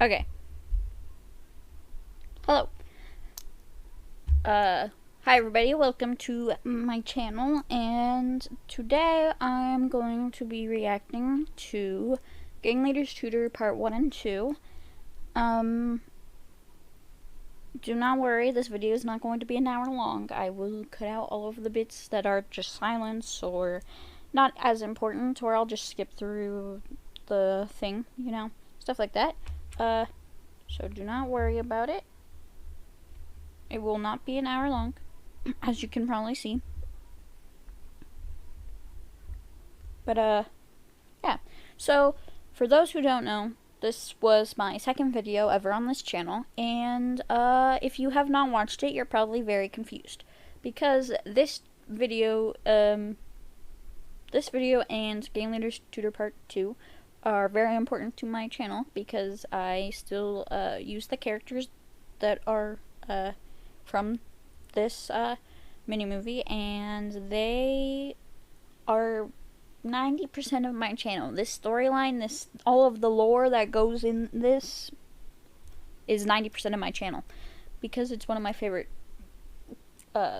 Okay. Hello. Hi everybody, welcome to my channel, and today I'm going to be reacting to Gang Leader's Tutor Part 1 and 2. Do not worry, this video is not going to be an hour long. I will cut out all of the bits that are just silence or not as important, or I'll just skip through the thing, you know, stuff like that. So do not worry about it. It will not be an hour long, as you can probably see. But, yeah. So, for those who don't know, this was my second video ever on this channel, and, if you have not watched it, you're probably very confused. Because this video and Game Leader's Tutor Part 2 are very important to my channel, because I still, use the characters that are, from this mini-movie, and they are 90% of my channel. This storyline, all of the lore that goes in this is 90% of my channel, because it's one of my favorite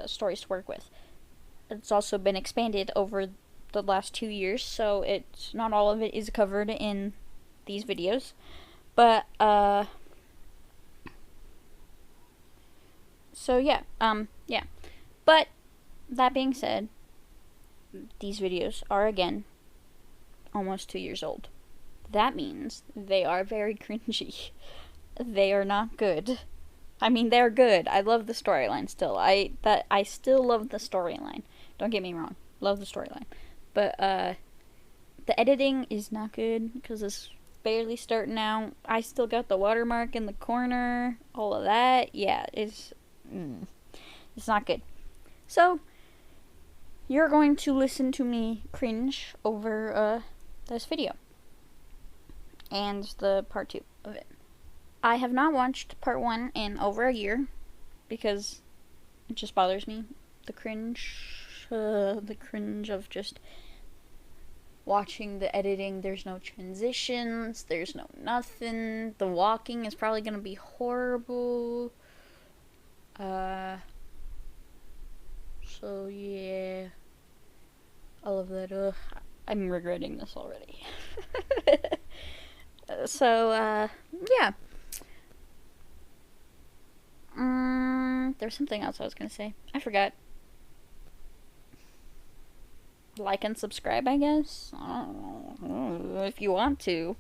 stories to work with. It's also been expanded over the last 2 years, so it's not all of it is covered in these videos, but so yeah, yeah. But that being said, these videos are again almost 2 years old. That means they are very cringy. They are not good. I mean, they're good. I love the storyline still. I still love the storyline. Don't get me wrong. Love the storyline. But the editing is not good because it's barely starting out. I still got the watermark in the corner. All of that. Yeah, it's not good. So you're going to listen to me cringe over this video and the part 2 of it. I have not watched part 1 in over a year because it just bothers me. The cringe of just watching the editing. There's no transitions, there's no nothing. The walking is probably gonna be horrible. So yeah, all of that. I'm regretting this already. So yeah. There's something else I was gonna say. I forgot. Like and subscribe, I guess. I don't know, if you want to.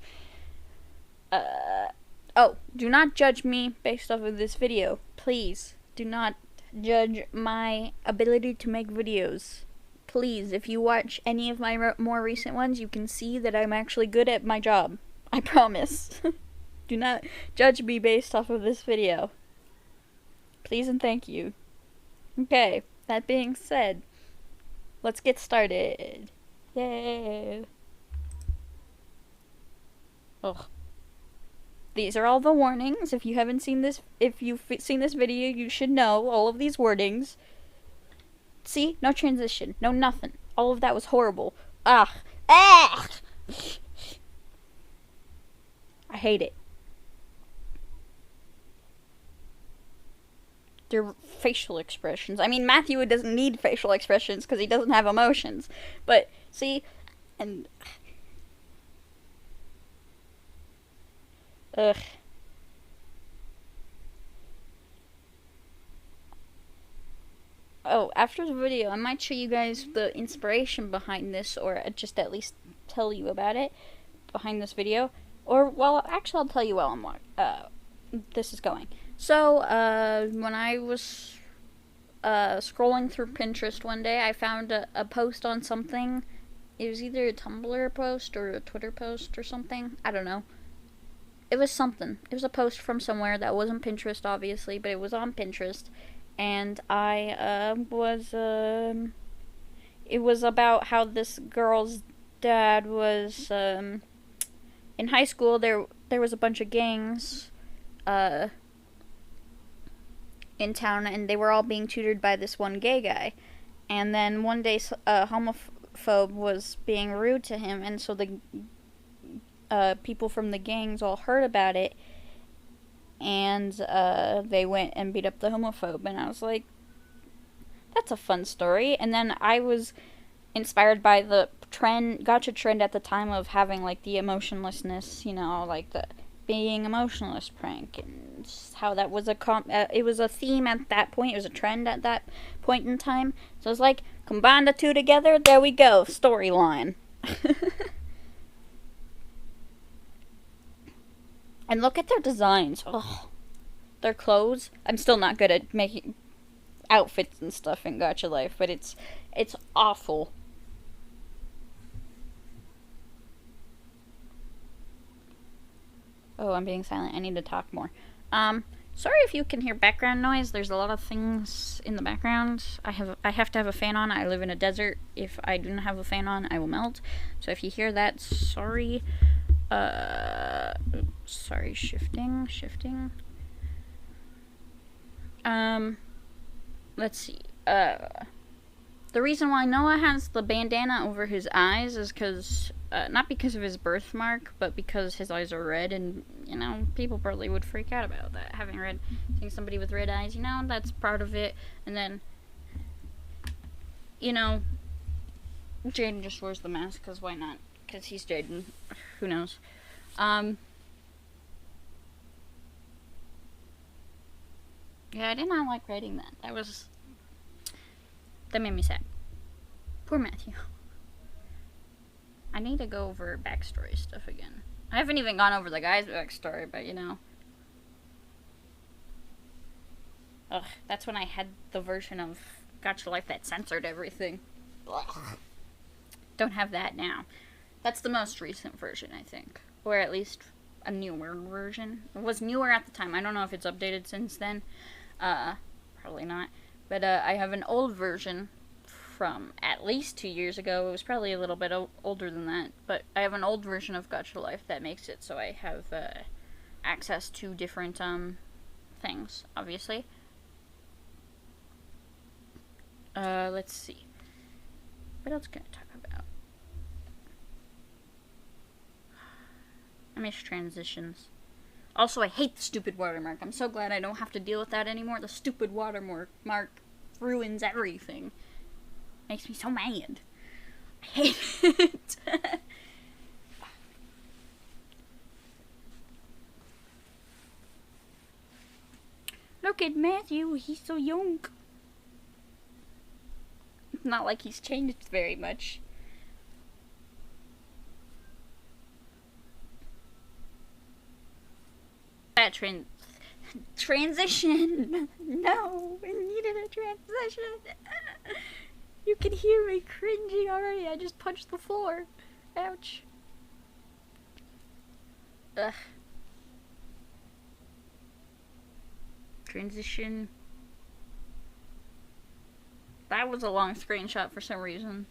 Oh, do not judge me based off of this video, please. Do not judge my ability to make videos. Please, if you watch any of my more recent ones, you can see that I'm actually good at my job. I promise. Do not judge me based off of this video. Please and thank you. Okay, that being said, let's get started. Yay. Ugh. These are all the warnings. If you've seen this video, you should know all of these wordings. See? No transition. No nothing. All of that was horrible. Ugh. Ah! I hate it. Their facial expressions. I mean, Matthew doesn't need facial expressions because he doesn't have emotions. But, see? And... ugh. Oh, after the video, I might show you guys the inspiration behind this, or just at least tell you about it behind this video. Or, well, actually, I'll tell you while this is going. So, when I was scrolling through Pinterest one day, I found a post on something. It was either a Tumblr post or a Twitter post or something. I don't know. It was something. It was a post from somewhere that wasn't Pinterest, obviously, but it was on Pinterest. And it was about how this girl's dad was, in high school, there was a bunch of gangs, in town, and they were all being tutored by this one gay guy. And then one day, a homophobe was being rude to him, and so the people from the gangs all heard about it, and they went and beat up the homophobe, and I was like, that's a fun story. And then I was inspired by the Gacha trend at the time of having like the emotionlessness, like the being emotionless prank, and how that was it was a theme at that point. It was a trend at that point in time. So it's like, combine the two together, there we go, storyline. And look at their designs. Oh, their clothes. I'm still not good at making outfits and stuff in Gacha Life, but it's awful. Oh, I'm being silent. I need to talk more. Sorry if you can hear background noise. There's a lot of things in the background. I have to have a fan on. I live in a desert. If I do not have a fan on, I will melt. So if you hear that, sorry. Sorry, shifting. Let's see. The reason why Noah has the bandana over his eyes is because, not because of his birthmark, but because his eyes are red, and, people probably would freak out about that, seeing somebody with red eyes, that's part of it. And then, Jaden just wears the mask, because why not? Because he's Jaden. Who knows? Yeah, I did not like writing that. That made me sad. Poor Matthew. I need to go over backstory stuff again. I haven't even gone over the guy's backstory, but Ugh, that's when I had the version of Gacha Life that censored everything. Ugh. Don't have that now. That's the most recent version, I think. Or at least a newer version. It was newer at the time. I don't know if it's updated since then. Probably not. But I have an old version from at least 2 years ago. It was probably a little bit older than that. But I have an old version of Gacha Life that makes it so I have access to different things, obviously. Let's see. What else can I talk about? I miss transitions. Also, I hate the stupid watermark. I'm so glad I don't have to deal with that anymore. The stupid watermark ruins everything. Makes me so mad. I hate it. Look at Matthew. He's so young. It's not like he's changed very much. That transition. No, we needed a transition. You can hear me cringing already. I just punched the floor. Ouch. Ugh. Transition. That was a long screenshot for some reason.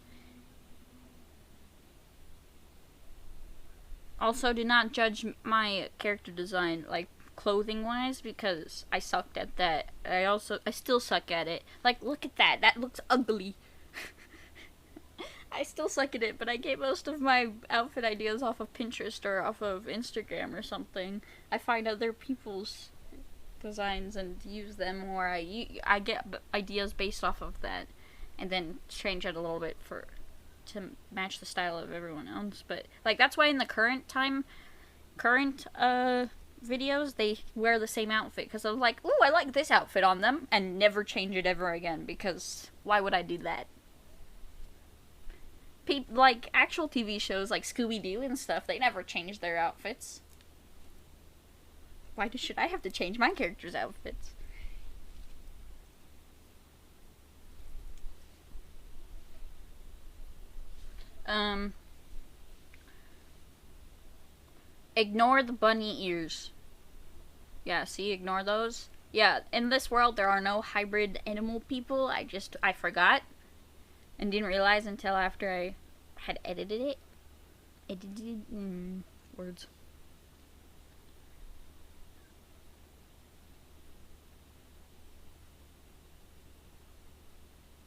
Also, do not judge my character design, like, clothing-wise, because I sucked at that. I still suck at it. Like, look at that. That looks ugly. I still suck at it, but I get most of my outfit ideas off of Pinterest or off of Instagram or something. I find other people's designs and use them, or I get ideas based off of that, and then change it a little bit to match the style of everyone else. But like, that's why in the current videos they wear the same outfit, because I was like, ooh, I like this outfit on them, and never change it ever again, because why would I do that? Like actual TV shows like Scooby-Doo and stuff, they never change their outfits. Why should I have to change my character's outfits? Ignore the bunny ears. Yeah, see, ignore those. Yeah, in this world there are no hybrid animal people. I forgot. And didn't realize until after I had edited it. Words.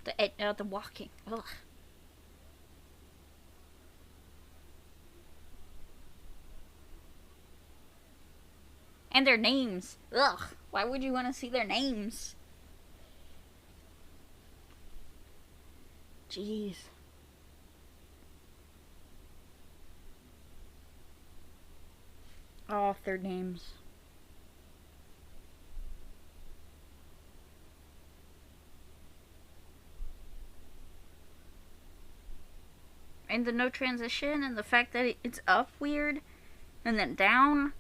The walking. Ugh. And their names. Ugh. Why would you want to see their names? Jeez. Oh, their names. And the no transition and the fact that it's up weird and then down.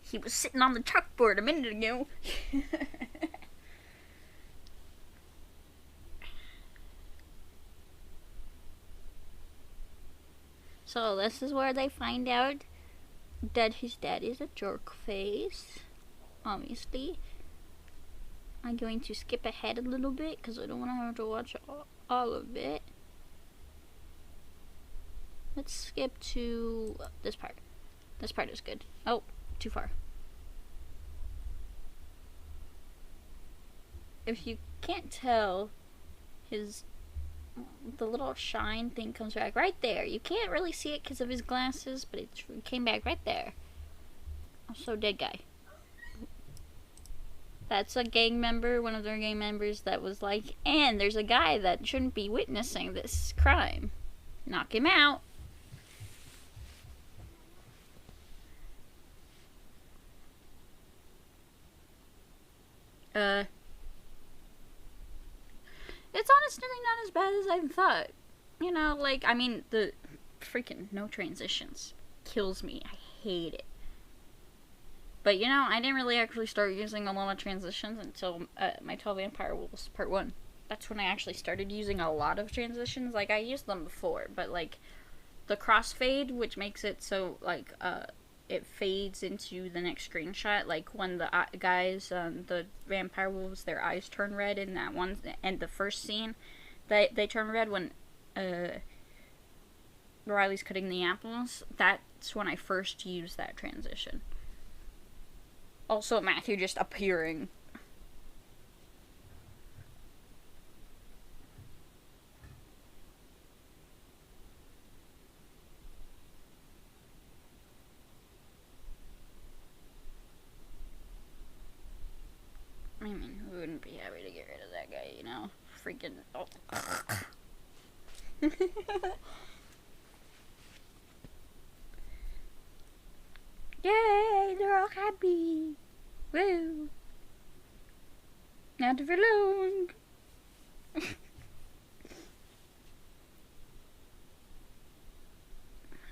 He was sitting on the chalkboard a minute ago. So this is where they find out that his dad is a jerk face. Obviously. I'm going to skip ahead a little bit because I don't want to have to watch all of it. Let's skip to this part. This part is good. Oh, too far. If you can't tell, the little shine thing comes back right there. You can't really see it because of his glasses, but it came back right there. Also, dead guy. That's a gang member, one of their gang members that was like, and there's a guy that shouldn't be witnessing this crime. Knock him out. It's honestly not as bad as I thought. You know, like, I mean, the freaking no transitions kills me. I hate it. But, you know, I didn't really actually start using a lot of transitions until my 12 Vampire Wolves Part 1. That's when I actually started using a lot of transitions. Like, I used them before, but, like, the crossfade, which makes it so, like, it fades into the next screenshot. Like, when the guys, the Vampire Wolves, their eyes turn red in that one, and the first scene, they turn red when, Riley's cutting the apples. That's when I first used that transition. Also, Matthew just appearing. I mean, who wouldn't be happy to get rid of that guy, you know? Freaking... Oh. Yay, they're all happy. Woo. Not for long.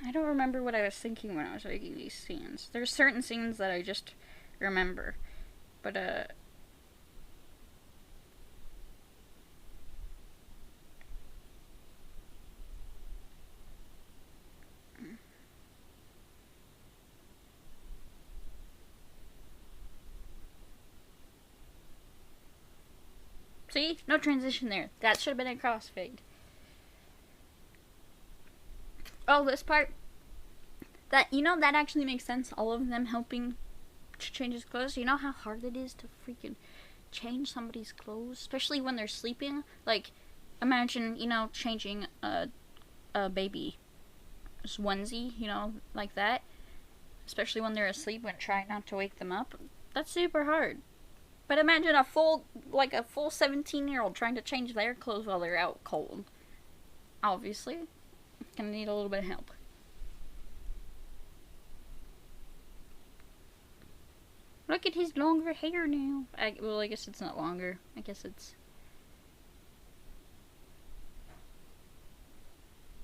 I don't remember what I was thinking when I was making these scenes. There's certain scenes that I just remember. But, see? No transition there. That should have been a crossfade. Oh, this part. That, you know, that actually makes sense. All of them helping to change his clothes. You know how hard it is to freaking change somebody's clothes? Especially when they're sleeping. Like, imagine, you know, changing a baby's onesie, you know, like that. Especially when they're asleep and trying not to wake them up. That's super hard. But imagine a full 17-year-old trying to change their clothes while they're out cold. Obviously, gonna need a little bit of help. Look at his longer hair now. Well, I guess it's not longer. I guess it's...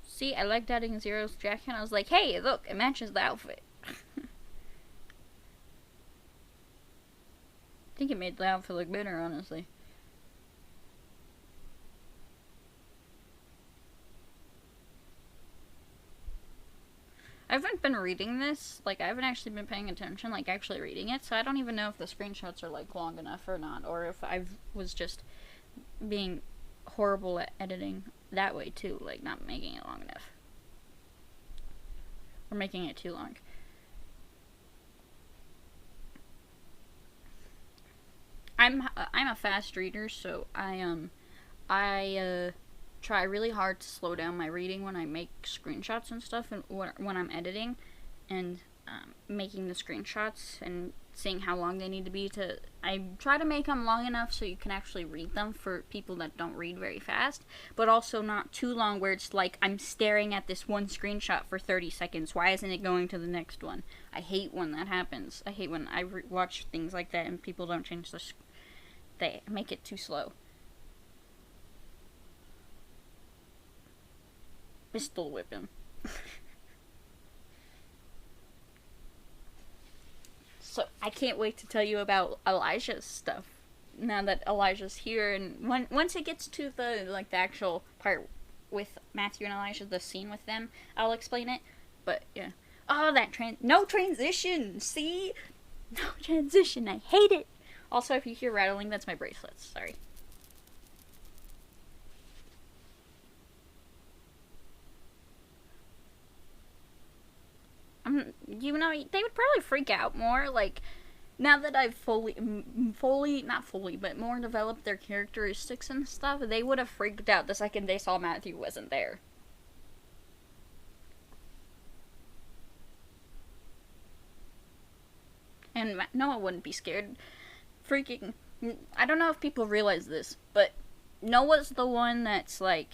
See, I liked adding Zero's jacket. I was like, hey, look, it matches the outfit. I think it made the outfit look better, honestly. I haven't been reading this. Like, I haven't actually been paying attention, like, actually reading it, so I don't even know if the screenshots are, like, long enough or not, or if I was just being horrible at editing that way, too, like, not making it long enough. Or making it too long. I'm a fast reader, so I try really hard to slow down my reading when I make screenshots and stuff, and when I'm editing, and making the screenshots and seeing how long they need to be to. I try to make them long enough so you can actually read them for people that don't read very fast, but also not too long where it's like I'm staring at this one screenshot for 30 seconds. Why isn't it going to the next one? I hate when that happens. I hate when I watch things like that and people don't change they make it too slow. Pistol whip him. So I can't wait to tell you about Elijah's stuff now that Elijah's here, and once it gets to the actual part with Matthew and Elijah, the scene with them, I'll explain it. But yeah, oh, that no transition. See, no transition. I hate it. Also, if you hear rattling, that's my bracelets. Sorry. You know, they would probably freak out more, like, now that I've not fully, but more developed their characteristics and stuff, they would have freaked out the second they saw Matthew wasn't there. And Noah wouldn't be scared. Freaking, I don't know if people realize this, but Noah's the one that's, like,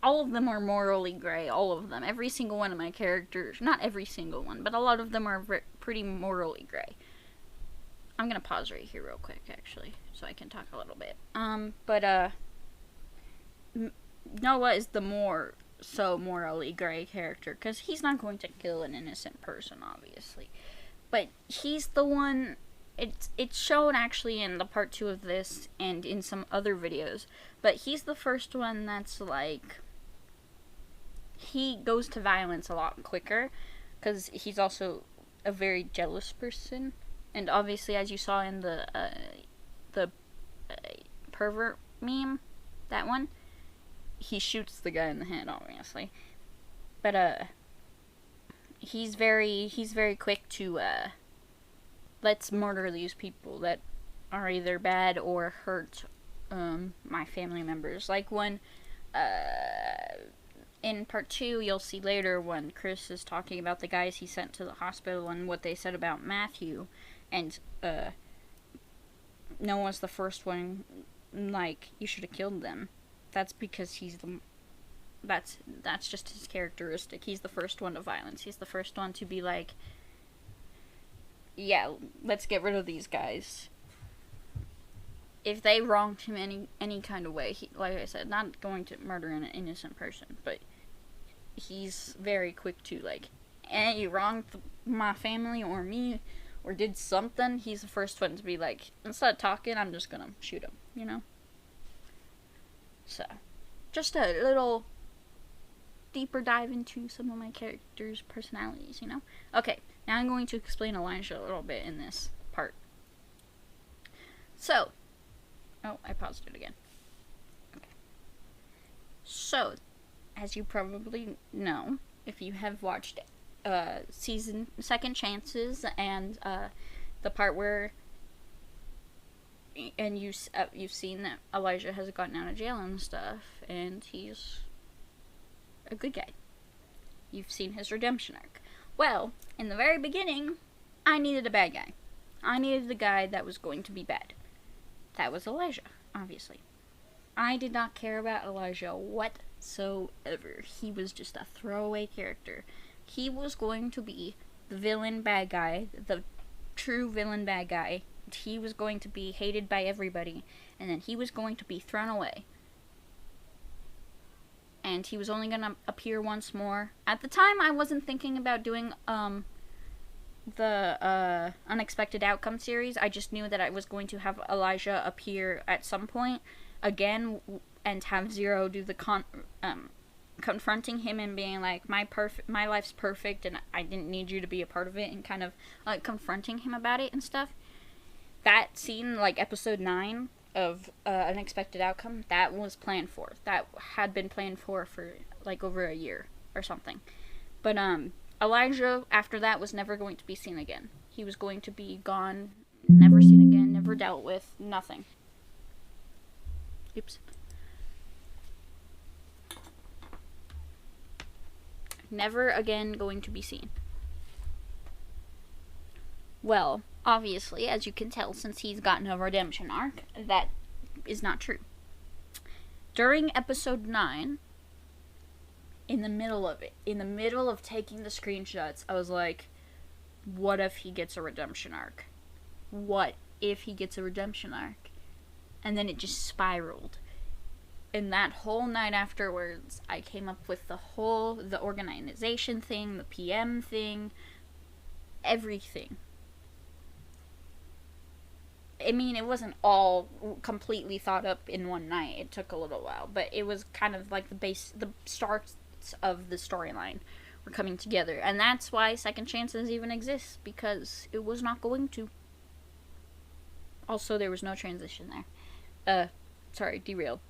all of them are morally gray, all of them. Every single one of my characters, not every single one, but a lot of them are pretty morally gray. I'm gonna pause right here real quick, actually, so I can talk a little bit. Noah is the more so morally gray character, because he's not going to kill an innocent person, obviously. But he's the one, it's shown actually in the part 2 of this, and in some other videos, but he's the first one that's like, he goes to violence a lot quicker, because he's also a very jealous person, and obviously, as you saw in the pervert meme, that one, he shoots the guy in the head, obviously, but he's very quick to let's murder these people that are either bad or hurt my family members. Like when in part 2, you'll see later when Chris is talking about the guys he sent to the hospital and what they said about Matthew, and Noah's the first one, like, you should have killed them. That's because that's just his characteristic. He's the first one to violence. He's the first one to be like, yeah, let's get rid of these guys. If they wronged him any kind of way, he, like I said, not going to murder an innocent person, but he's very quick to, like, you wronged my family or me, or did something, he's the first one to be like, instead of talking, I'm just gonna shoot him, you know? So, just a little deeper dive into some of my characters' personalities, you know? Okay, now I'm going to explain Elijah a little bit in this part. So, oh, I paused it again. Okay. So, as you probably know, if you have watched season Second Chances and the part where, and you've seen that Elijah has gotten out of jail and stuff, and he's a good guy. You've seen his redemption arc. Well, in the very beginning, I needed a bad guy. I needed the guy that was going to be bad. That was Elijah, obviously. I did not care about Elijah whatsoever. He was just a throwaway character. He was going to be the villain bad guy, the true villain bad guy. He was going to be hated by everybody, and then he was going to be thrown away. And he was only going to appear once more. At the time, I wasn't thinking about doing the Unexpected Outcome series. I just knew that I was going to have Elijah appear at some point again and have Zero do the confronting him and being like, my life's perfect and I didn't need you to be a part of it, and kind of like confronting him about it and stuff. That scene, like episode 9 of Unexpected Outcome, that was planned for. That had been planned for like over a year or something. But Elijah, after that, was never going to be seen again. He was going to be gone, never seen again, never dealt with, nothing. Oops. Never again going to be seen. Well, obviously, as you can tell, since he's gotten a redemption arc, that is not true. During episode 9, in the middle of taking the screenshots, I was like, what if he gets a redemption arc? What if he gets a redemption arc? And then it just spiraled. And that whole night afterwards, I came up with the organization thing, the PM thing, everything. I mean, it wasn't all completely thought up in one night. It took a little while, but it was kind of like the starts of the storyline were coming together. And that's why Second Chances even exists, because it was not going to. Also, there was no transition there. Sorry, derailed.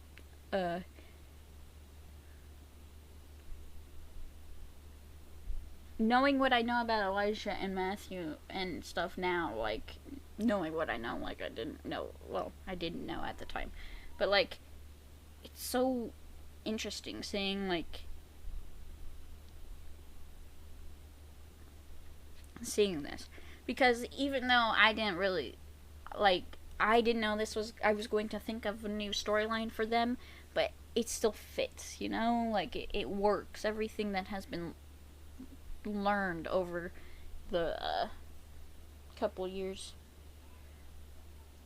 Knowing what I know about Elijah and Matthew and stuff now, like, knowing what I know, like, I didn't know at the time. But, like, it's so interesting seeing, like, seeing this. Because even though I didn't really, like, I didn't know I was going to think of a new storyline for them, but it still fits, you know? Like, it works. Everything that has been learned over the couple years,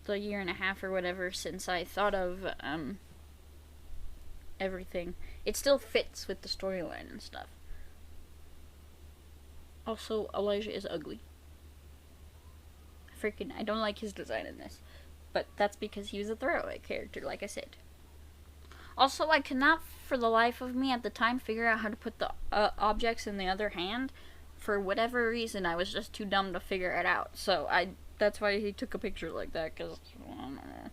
the year and a half or whatever since I thought of everything, it still fits with the storyline and stuff. Also, Elijah is ugly. I don't like his design in this, but that's because he was a throwaway character, like I said. Also, I could not for the life of me at the time figure out how to put the objects in the other hand. For whatever reason, I was just too dumb to figure it out. So that's why he took a picture like that, because, I don't know,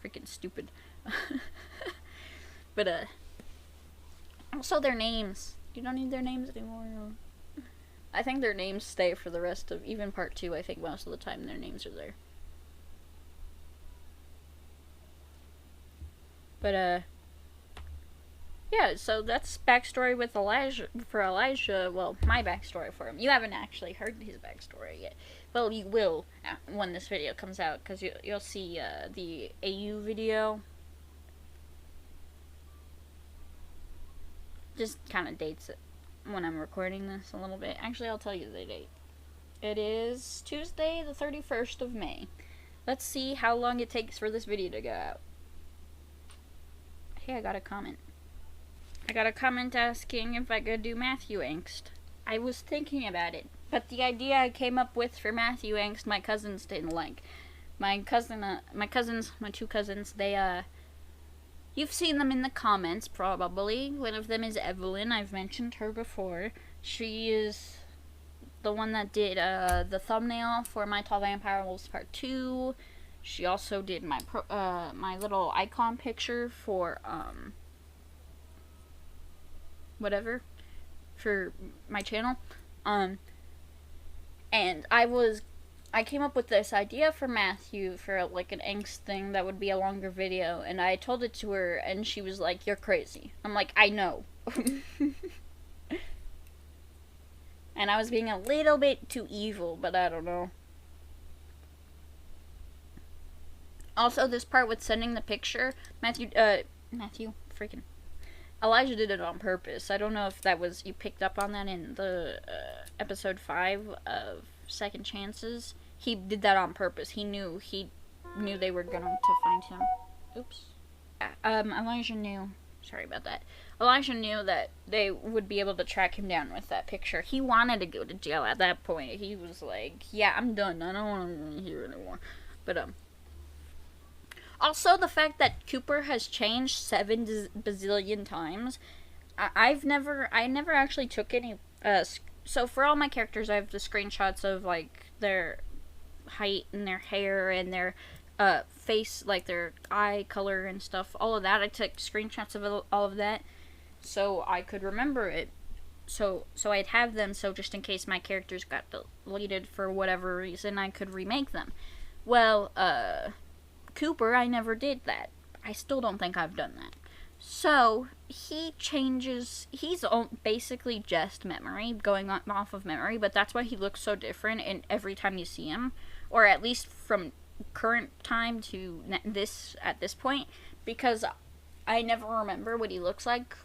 freaking stupid. But, also their names. You don't need their names anymore. I think their names stay for the rest of, even part 2, I think most of the time their names are there. But, yeah, so that's backstory with Elijah. Well, my backstory for him. You haven't actually heard his backstory yet. Well, you will when this video comes out, because you'll see the AU video. Just kind of dates it when I'm recording this a little bit. Actually, I'll tell you the date. It is Tuesday, the 31st of May. Let's see how long it takes for this video to go out. Hey, I got a comment. I got a comment asking if I could do Matthew Angst. I was thinking about it, but the idea I came up with for Matthew Angst, my cousins didn't like. My two cousins, they, you've seen them in the comments, probably. One of them is Evelyn. I've mentioned her before. She is the one that did, the thumbnail for My Tall Vampire Wolves Part 2. She also did my little icon picture for, whatever, for my channel. And I came up with this idea for Matthew for, like, an angst thing that would be a longer video, and I told it to her, and she was like, "You're crazy." I'm like, "I know." And I was being a little bit too evil, but I don't know. Also, this part with sending the picture, Elijah did it on purpose. I don't know if that was, you picked up on that in the episode 5 of Second Chances. He did that on purpose. He knew they were going to find him. Oops. Elijah knew. Sorry about that. Elijah knew that they would be able to track him down with that picture. He wanted to go to jail at that point. He was like, "Yeah, I'm done. I don't want to be here anymore." But, also, the fact that Cooper has changed 7 bazillion times, I never actually took any, so for all my characters, I have the screenshots of, like, their height and their hair and their, face, like, their eye color and stuff, all of that. I took screenshots of all of that, so I could remember it. So I'd have them, so just in case my characters got deleted for whatever reason, I could remake them. Well, Cooper, I never did that. I still don't think I've done that. So he changes. He's basically just memory, going off of memory, but that's why he looks so different in every time you see him, or at least from current time to this at this point, because I never remember what he looks like,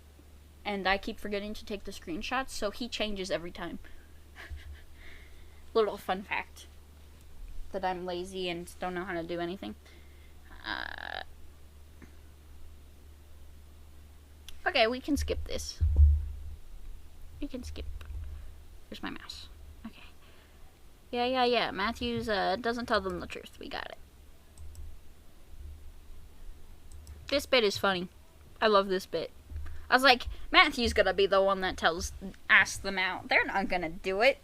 and I keep forgetting to take the screenshots. So he changes every time. Little fun fact that I'm lazy and don't know how to do anything. Okay, we can skip this. We can skip. Where's my mouse? Okay. Yeah. Matthews doesn't tell them the truth. We got it. This bit is funny. I love this bit. I was like, Matthew's gonna be the one that asks them out. They're not gonna do it.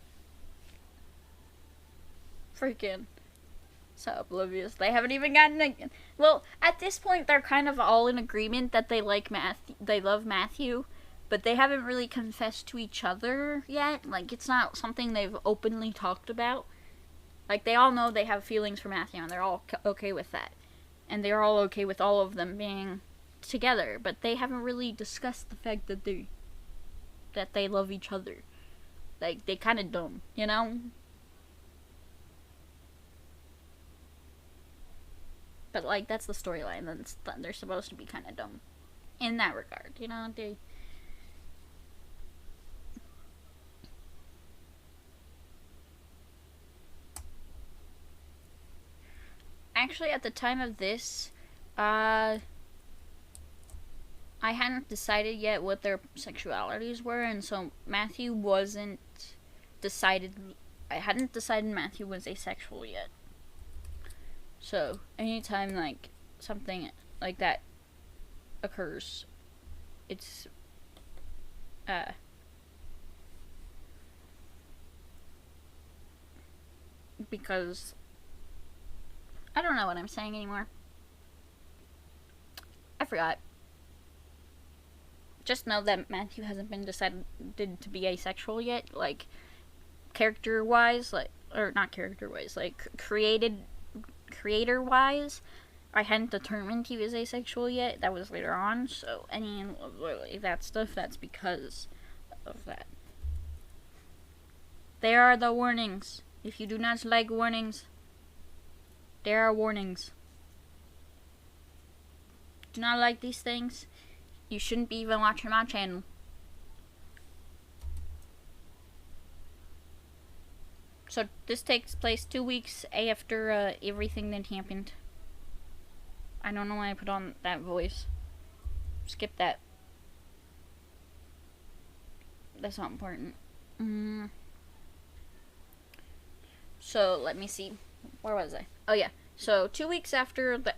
Freaking so oblivious. They haven't even gotten well, at this point they're kind of all in agreement that they love Matthew, but they haven't really confessed to each other yet. Like, it's not something they've openly talked about. Like, they all know they have feelings for Matthew, and they're all okay with that. And they're all okay with all of them being together, but they haven't really discussed the fact that they love each other. Like, they kind of don't, you know? But, like, that's the storyline. They're supposed to be kind of dumb in that regard, you know? Actually, at the time of this, I hadn't decided yet what their sexualities were, and so Matthew wasn't decided. I hadn't decided Matthew was asexual yet. So, anytime, like, something like that occurs, it's, because I don't know what I'm saying anymore. I forgot. Just know that Matthew hasn't been decided to be asexual yet, like, character-wise, like, or not character-wise, like, creator-wise, I hadn't determined he was asexual yet. That was later on, so any of that stuff, that's because of that. There are the warnings. If you do not like warnings, there are warnings. Do not like these things, you shouldn't be even watching my channel. So this takes place 2 weeks after everything that happened. I don't know why I put on that voice. Skip that. That's not important. So let me see. Where was I? Oh yeah. So 2 weeks after the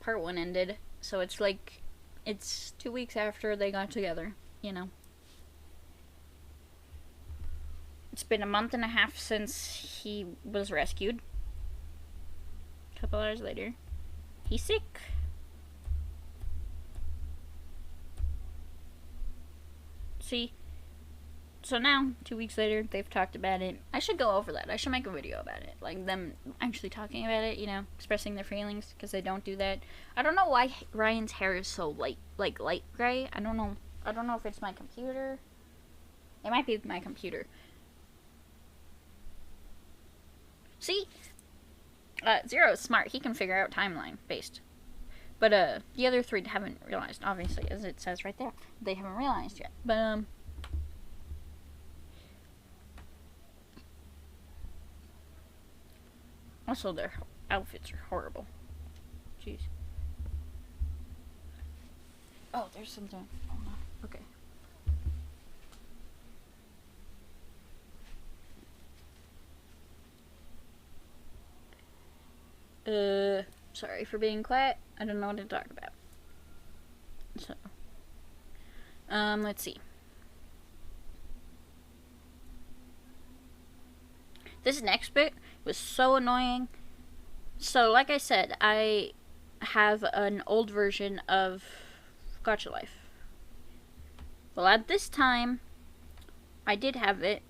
part 1 ended. So it's like, it's 2 weeks after they got together, you know. It's been a month and a half since he was rescued. A couple hours later, he's sick. See? So now, 2 weeks later, they've talked about it. I should go over that. I should make a video about it. Like, them actually talking about it, you know, expressing their feelings, because they don't do that. I don't know why Ryan's hair is so light gray. I don't know. I don't know if it's my computer. It might be my computer. See? Zero is smart. He can figure out timeline based. But, the other 3 haven't realized, obviously, as it says right there. They haven't realized yet. But, also, their outfits are horrible. Jeez. Oh, there's something. Oh, no. Okay. Sorry for being quiet. I don't know what to talk about. So, let's see. This next bit was so annoying. So, like I said, I have an old version of Gacha Life. Well, at this time, I did have it,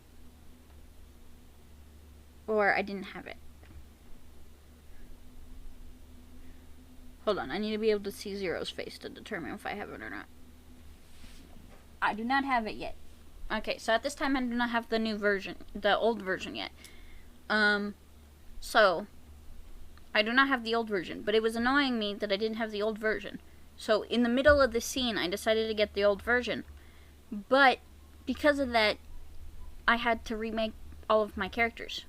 or I didn't have it. Hold on, I need to be able to see Zero's face to determine if I have it or not. I do not have it yet. Okay, so at this time I do not have the new version, the old version yet. So I do not have the old version, but it was annoying me that I didn't have the old version. So in the middle of the scene, I decided to get the old version. But because of that, I had to remake all of my characters.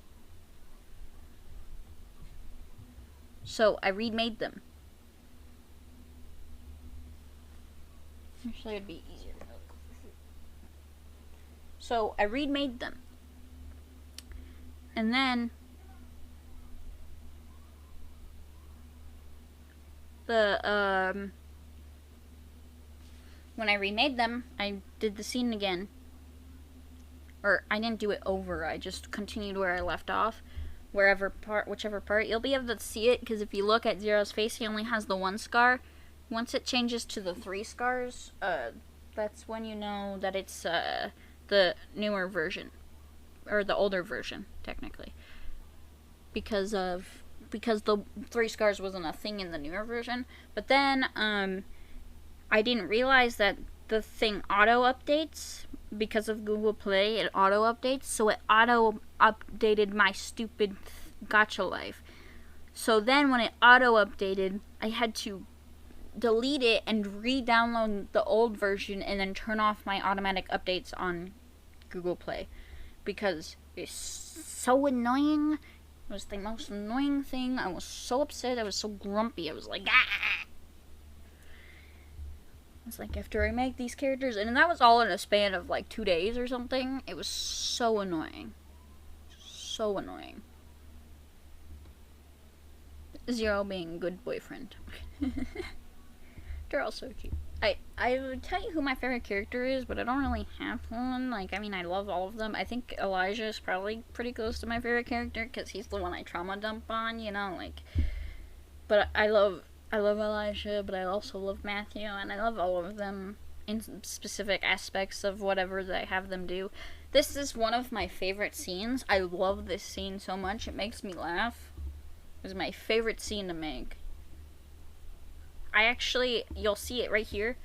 So I remade them. Actually, it'd be easier. So I remade them. And then when I remade them, I did the scene again. Or I didn't do it over, I just continued where I left off. Whichever part. You'll be able to see it, because if you look at Zero's face, he only has the one scar. Once it changes to the 3 scars, that's when you know that it's, the newer version. Or the older version, technically. Because the 3 scars wasn't a thing in the newer version. But then, I didn't realize that the thing auto-updates. Because of Google Play, it auto-updates. So it auto-updated my stupid Gacha life. So then when it auto-updated, I had to delete it and re-download the old version and then turn off my automatic updates on Google Play. Because it's so annoying. It was the most annoying thing. I was so upset. I was so grumpy. I was like, ah! It's like, after I make these characters, and that was all in a span of like 2 days or something. It was so annoying. So annoying. Zero being a good boyfriend. They're all so cute. I would tell you who my favorite character is, but I don't really have one. Like, I mean, I love all of them. I think Elijah is probably pretty close to my favorite character, because he's the one I trauma dump on, you know, like. But I love Elijah, but I also love Matthew, and I love all of them in specific aspects of whatever they have them do. This is one of my favorite scenes. I love this scene so much. It makes me laugh. It was my favorite scene to make. You'll see it right here.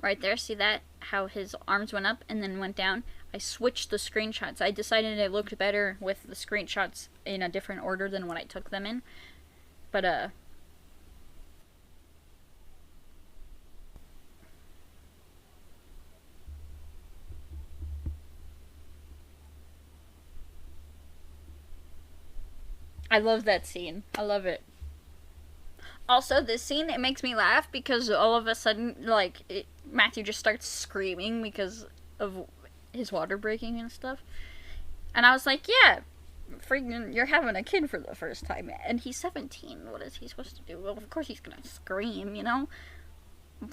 Right there, see that? How his arms went up and then went down? I switched the screenshots. I decided it looked better with the screenshots in a different order than what I took them in. But, I love that scene. I love it. Also, this scene, it makes me laugh because all of a sudden, like, Matthew just starts screaming because of his water breaking and stuff. And I was like, yeah, freaking, you're having a kid for the first time. And he's 17. What is he supposed to do? Well, of course he's gonna scream, you know?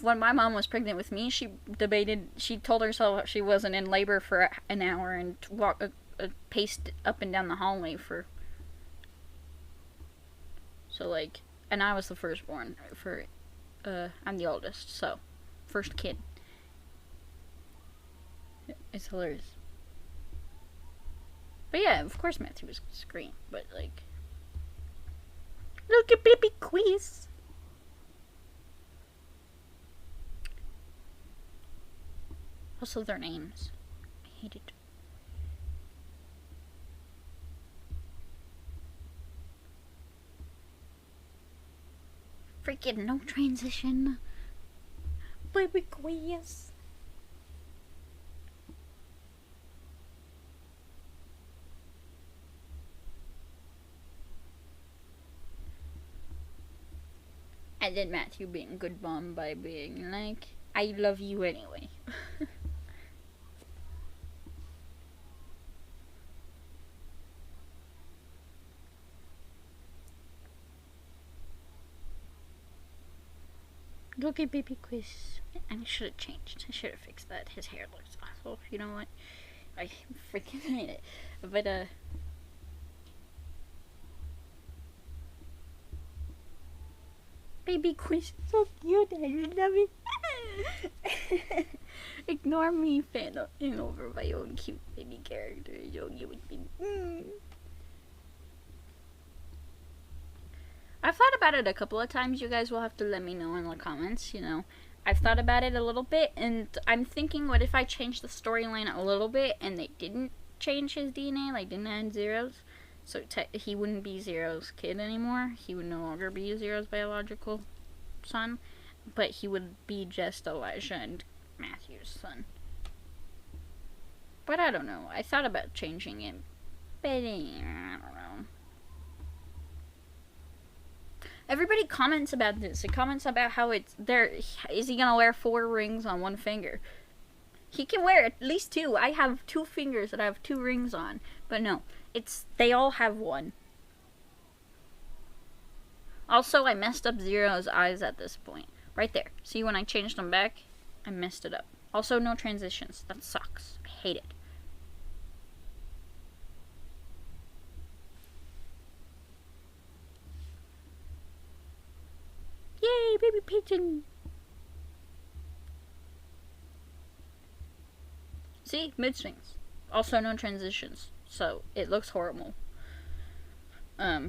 When my mom was pregnant with me, she told herself she wasn't in labor for an hour and paced up and down the hallway for. So, like, and I was the firstborn I'm the oldest, so, first kid. It's hilarious. But yeah, of course Matthew was gonna scream, but like, look at baby quiz. Also their names. I hate it. Freaking no transition. Baby quiz. And then Matthew being a good mom by being like, I love you anyway. Look at baby quiz. I should have changed. I should have fixed that. His hair looks awful. You know what? I freaking hate it. But, baby quiz, so cute. I love it. Ignore me fanning over my own cute baby character. You would be. I've thought about it a couple of times. You guys will have to let me know in the comments, you know. I've thought about it a little bit, and I'm thinking, what if I change the storyline a little bit and they didn't change his DNA, like didn't add Zero's? So he wouldn't be Zero's kid anymore. He would no longer be Zero's biological son, but he would be just Elijah and Matthew's son. But I don't know. I thought about changing it, but I don't know. Everybody comments about this. It comments about how it's there. Is he gonna wear 4 rings on one finger? He can wear at least 2. I have 2 fingers that I have 2 rings on, but no, they all have 1. Also, I messed up Zero's eyes at this point. Right there. See, when I changed them back, I messed it up. Also, no transitions. That sucks. I hate it. Yay, baby pigeon! See? Mood swings. Also, no transitions. So, it looks horrible. Yeah,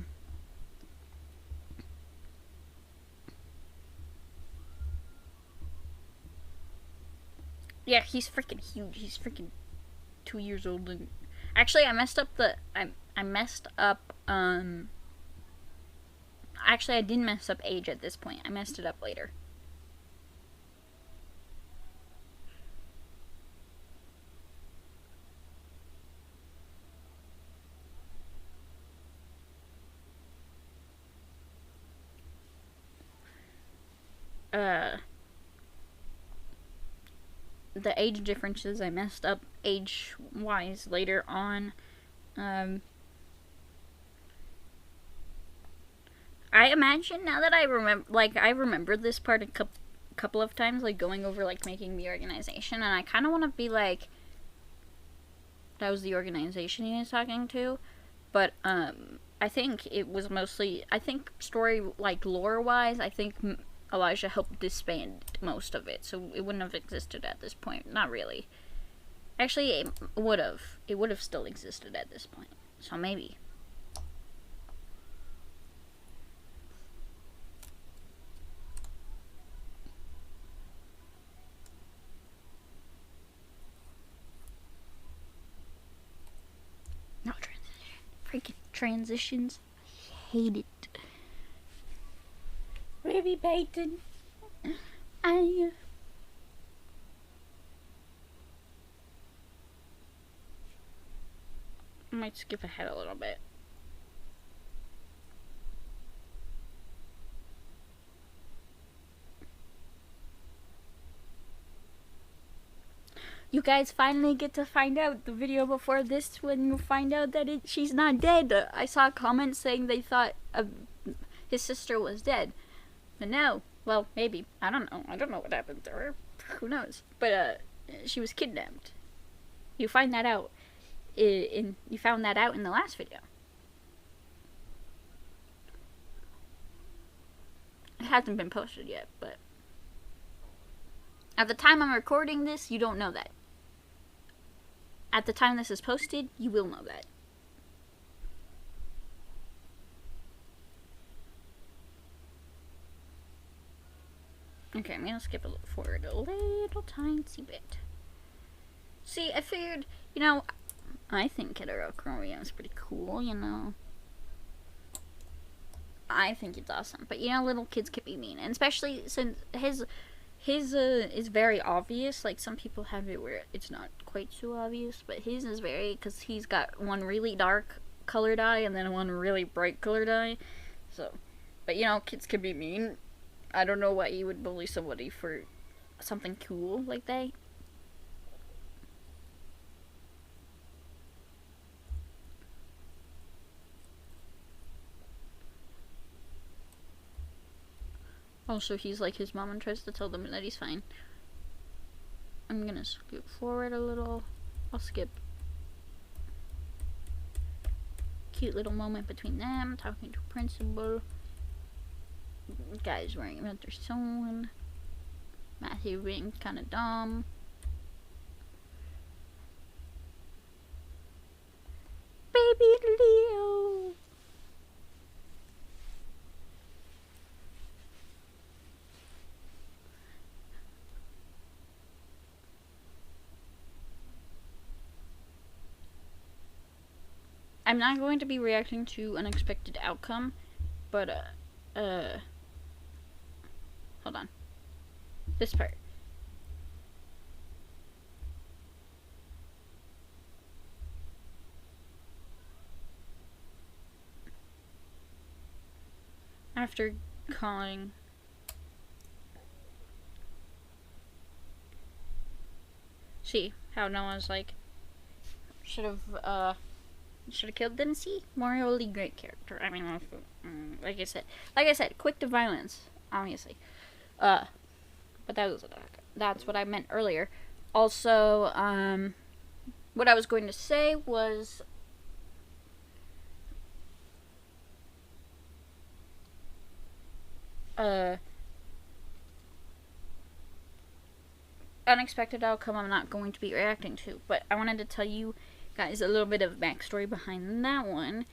he's freaking huge. He's freaking 2 years old. And actually, I messed up Actually, I didn't mess up age at this point. I messed it up later. The age differences I messed up age-wise later on. I imagine now that I remember this part a couple of times, like going over like making the organization, and I kind of want to be like, that was the organization he was talking to, but I think it was mostly, I think story like lore wise, I think Elijah helped disband most of it, so it wouldn't have existed at this point. Not really. Actually, it would have. It would have still existed at this point. So maybe. No transition. Freaking transitions. I hate it. Baby Peyton. I might skip ahead a little bit. You guys finally get to find out the video before this when you find out that she's not dead. I saw comments saying they thought his sister was dead. But no. Well, maybe. I don't know. I don't know what happened to her. Who knows? But she was kidnapped. You find that out you found that out in the last video. It hasn't been posted yet, but at the time I'm recording this, you don't know that. At the time this is posted, you will know that. Okay, I'm gonna skip forward a little tiny bit. See, I figured, you know, I think heterochromia is pretty cool, you know. I think it's awesome, but you know, little kids can be mean, and especially since his is very obvious. Like some people have it where it's not quite so obvious, but his is very, because he's got one really dark colored eye and then one really bright colored eye. So, but you know, kids can be mean. I don't know why you would bully somebody for something cool like that. Also, he's like his mom and tries to tell them that he's fine. I'm gonna skip forward a little. I'll skip. Cute little moment between them, talking to principal. Guys worrying about their son. Matthew being kind of dumb. Baby Leo. I'm not going to be reacting to Unexpected Outcome, but, hold on. This part. After calling... See how Noah's like... Should have killed them. See, morally great character. I mean, like I said, quick to violence, obviously. But that's what I meant earlier. Also, what I was going to say was, Unexpected Outcome I'm not going to be reacting to, but I wanted to tell you guys a little bit of backstory behind that one.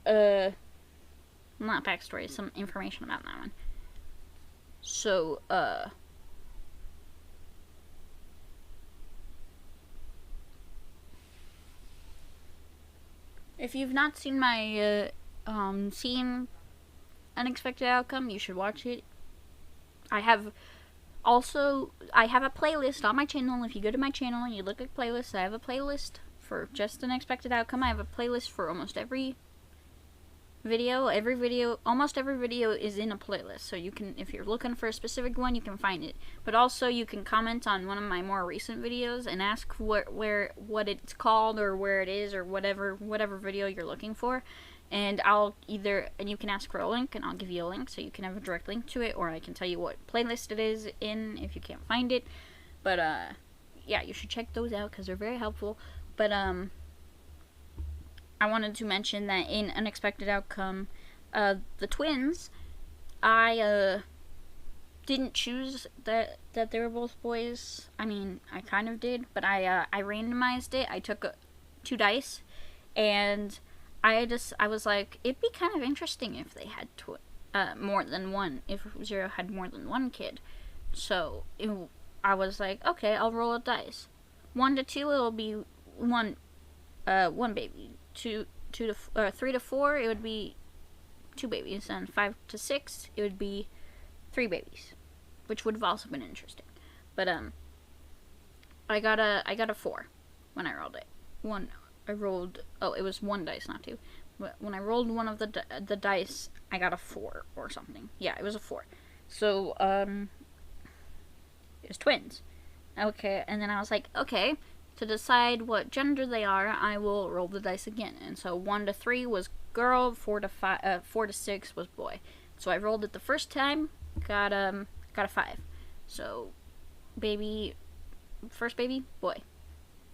Not backstory, some information about that one. So, if you've not seen my, seen Unexpected Outcome, you should watch it. I have a playlist on my channel. If you go to my channel and you look at playlists, I have a playlist for just Unexpected Outcome. I have a playlist for almost every video. Almost every video is in a playlist, so you can, if you're looking for a specific one, you can find it. But also, you can comment on one of my more recent videos and ask what it's called, or where it is, or whatever video you're looking for. And you can ask for a link, and I'll give you a link, so you can have a direct link to it, or I can tell you what playlist it is in if you can't find it. But, yeah, you should check those out, because they're very helpful. But, I wanted to mention that in Unexpected Outcome, the twins, I, didn't choose that they were both boys. I mean, I kind of did, but I randomized it. I took 2 dice, and I was like, it'd be kind of interesting if they had more than one, if Zero had more than one kid. So, I was like, okay, I'll roll a dice. 1 to 2, it'll be one baby. 3 to 4, it would be 2 babies, and 5 to 6, it would be 3 babies, which would have also been interesting. But I got a 4 when I rolled it. It was 1 dice, not 2. But when I rolled one of the dice, I got a 4 or something. Yeah, it was a 4. So it was twins. Okay, and then I was like, okay. To decide what gender they are, I will roll the dice again. And so 1 to 3 was girl, 4 to 6 was boy. So I rolled it the first time, got a 5. So first baby, boy.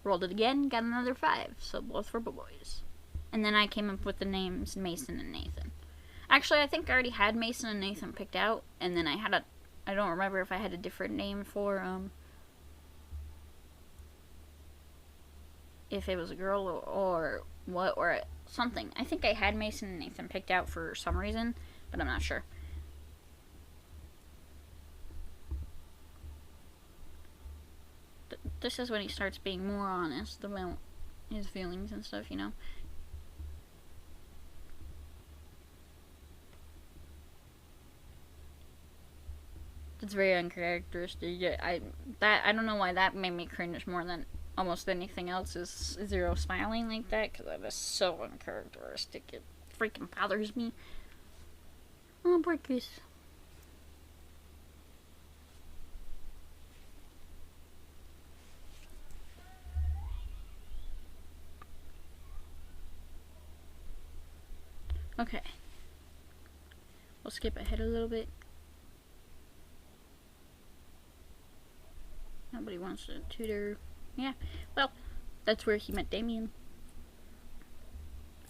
Rolled it again, got another 5. So both were boys. And then I came up with the names Mason and Nathan. Actually, I think I already had Mason and Nathan picked out, and then I don't remember if I had a different name for if it was a girl or what, or something. I think I had Mason and Nathan picked out for some reason, but I'm not sure. This is when he starts being more honest about his feelings and stuff, you know. It's very uncharacteristic. I don't know why that made me cringe more than almost anything else is Zero smiling like that, because that is so uncharacteristic. It freaking bothers me. Oh, poor goose. Okay. We'll skip ahead a little bit. Nobody wants to tutor. Yeah, well, that's where he met Damien.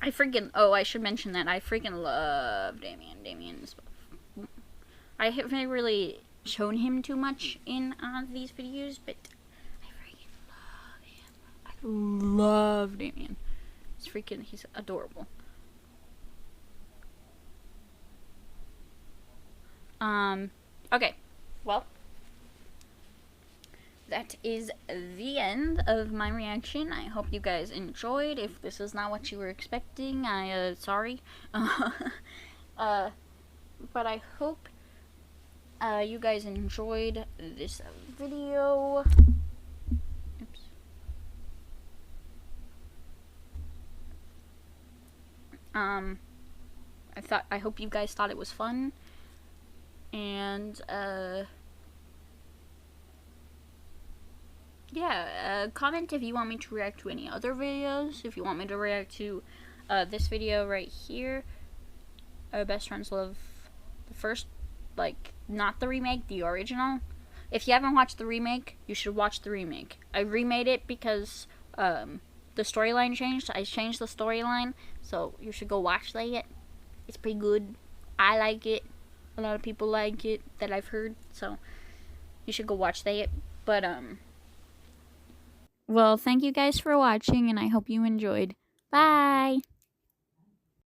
I should mention that. I freaking love Damien. I haven't really shown him too much in these videos, but I freaking love him. I love Damien. He's adorable. Okay, well, that is the end of my reaction. I hope you guys enjoyed. If this is not what you were expecting, sorry. But I hope you guys enjoyed this video. Oops. I hope you guys thought it was fun. And, yeah, comment if you want me to react to any other videos. If you want me to react to, this video right here. Best Friends Love the first, like, not the remake, the original. If you haven't watched the remake, you should watch the remake. I remade it because, the storyline changed. I changed the storyline, so you should go watch that. It's pretty good. I like it. A lot of people like it that I've heard, so you should go watch that. But, well, thank you guys for watching, and I hope you enjoyed. Bye!